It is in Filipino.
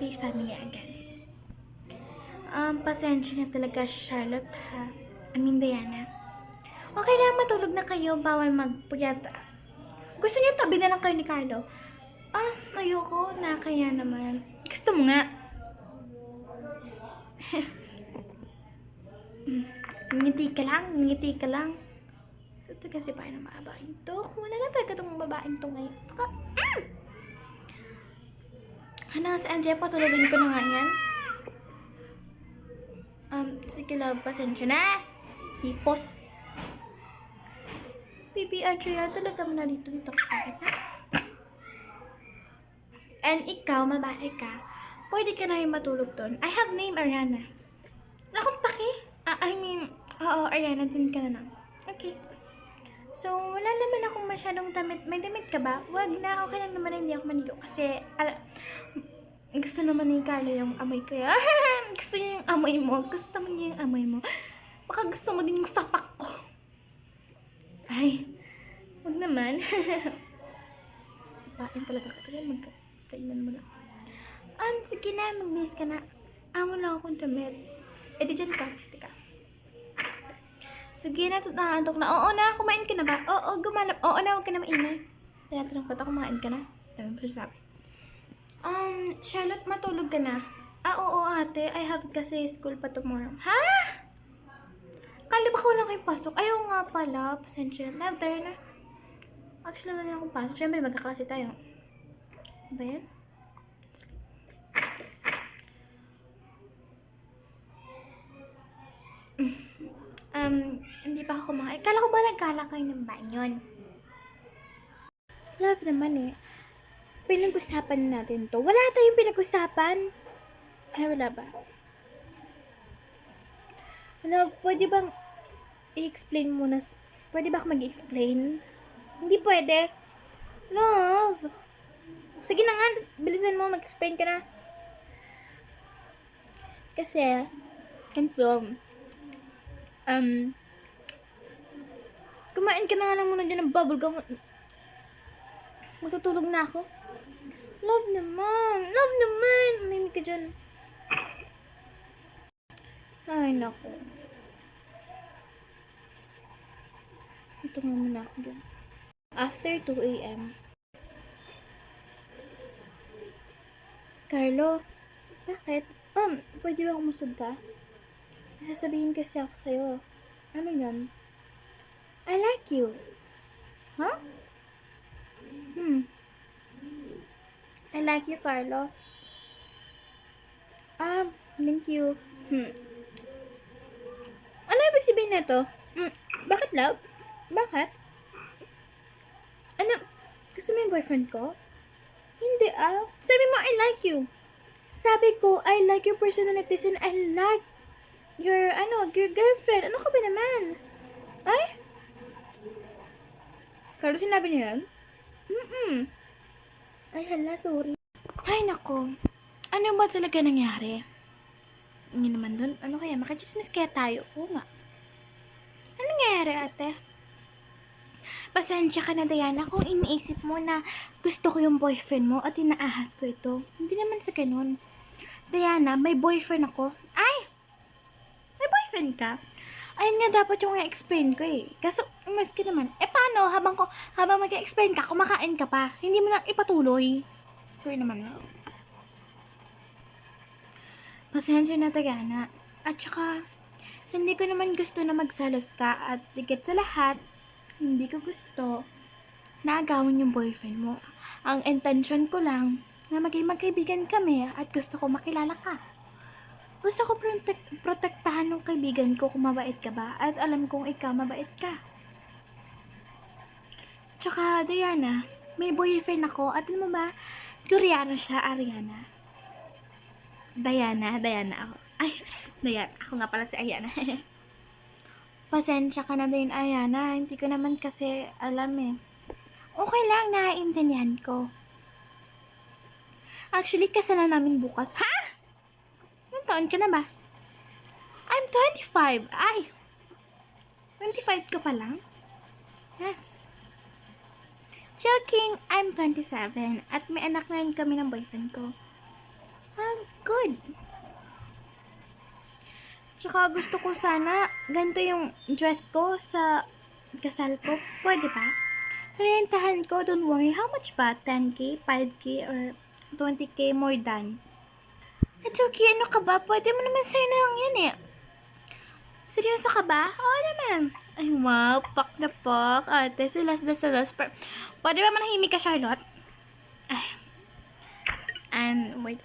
happy family again. Pasensya na talaga, Charlotte, ha? Diana. Okay lang, matulog na kayo. Bawal magpuyat. Gusto niyo tabi na lang kayo ni Carlo? Ayoko. Nakakaya naman. Gusto mo nga. Ngiti ka lang. So, ito kasi pa ng babaeng to. Wala na talaga itong babaeng to ngayon. Ano, si Andrea, patulogin ko na nga yan. Sige love, pasensya na. Hipos. Baby Andrea, talaga mo na dito ka sa akin, ha? And ikaw, mabae ka, pwede ka na yung matulog doon. I have name Ariana. Wala akong paki. Oo, Ariana, dun ka na lang. Okay. So, wala naman akong masyadong damit. May damit ka ba? Wag na, okay lang naman hindi ako manigo. Kasi, gusto naman ni Carlo yung amoy ko. Gusto niya yung amoy mo. Gusto mo niya yung amoy mo. Baka gusto mo din yung sapak ko. Ay, wag naman. Tipain talaga ka. Kasi magkainan mo na. Sige na, mag-miss ka na. Wala akong damit. Di dyan ka. Gusto ka. Sige na, nakaantok na. Oo na, kumain ka na ba? Oo, gumanap. Oo na, huwag ka na maingay. Tinatanong ko ito, kumain ka na. Dami mo sabi. Charlotte, matulog ka na. Oo ate, I have kasi school pa tomorrow. Ha? Kala ba ko lang kayong pasok? Ayaw nga pala, pasensya. Never na. Actually, wala na akong pasok. Siyempre, magkaklase tayo. Ba yan? Hindi pa ako kumakain. Kala ko ba nagkala kayo ng banyon? Love naman eh. Pinag-usapan natin to. Wala tayong pinag-usapan. Ay, wala ba? Ano, pwede bang i-explain muna? Pwede ba ako mag-explain? Hindi pwede. Love. Sige na nga, bilisan mo, mag-explain ka na. Kasi, ganito, kumain ka na nga lang muna dyan ng bubblegum. Matutulog na ako. Love naman. Mamimik ka dyan. Ay, naku. Ito nga muna ako dyan. After 2 a.m. Carlo, bakit? Pwede ba kumusog ka? Sasabihin kasi ako sa'yo. Ano yan? I like you. Huh? I like you, Carlo. Thank you. Ano ibig sabihin nito? Bakit, love? Bakit? Ano? Gusto mo yung boyfriend ko? Hindi, sabi mo, I like you. Sabi ko, I like your personalities and I like your girlfriend. Ano ka ba naman? Ay? Carlo, sinabi niya yan? Ay, hala, sorry. Ay, nako. Ano ba talaga nangyari? Hindi naman dun. Ano kaya? Makachismis kaya tayo? Oo nga. Ano nangyari, ate? Pasensya ka na, Diana, kung iniisip mo na gusto ko yung boyfriend mo at inaahas ko ito. Hindi naman sa ganun. Diana, may boyfriend ako. Ay! May boyfriend ka? Ayun nga dapat yung i-explain ko eh. Kaso, maski naman. Paano? Habang mag-explain ka, kumakain ka pa. Hindi mo na ipatuloy. Sorry naman. Pasensya na, Diana. At saka, hindi ko naman gusto na magsalos ka at higit sa lahat, hindi ko gusto na agawin yung boyfriend mo. Ang intention ko lang na maging magkaibigan kami at gusto ko makilala ka. Gusto ko protektahan ng kaibigan ko kung mabait ka ba at alam kong ikaw mabait ka. Tsaka, Diana, may boyfriend ako at alam mo ba, Koreano siya, Ariana. Diana ako. Ay, Diana. Ako nga pala si Ariana. Pasensya ka na din, Ariana. Hindi ko naman kasi alam eh. Okay lang, naiintindihan ko. Actually, kasalan namin bukas. Ha? Ilang taon ka na ba? I'm 25. Ay! 25 ka pa lang? Yes. Joking, I'm 27. At may anak na rin kami ng boyfriend ko. Tsaka gusto ko sana ganito yung dress ko sa kasal ko. Pwede ba? Rentahan ko, don't worry. How much ba? 10K, 5K, or 20K more than? It's okay, ano ka ba? Pwede mo naman sa'yo na lang yan eh. Seryoso ka ba? Oo naman. Ay, wow. Pak na pak. Ate, silas. Pwede ba manahimik ka, Charlotte? Ay. And, wait.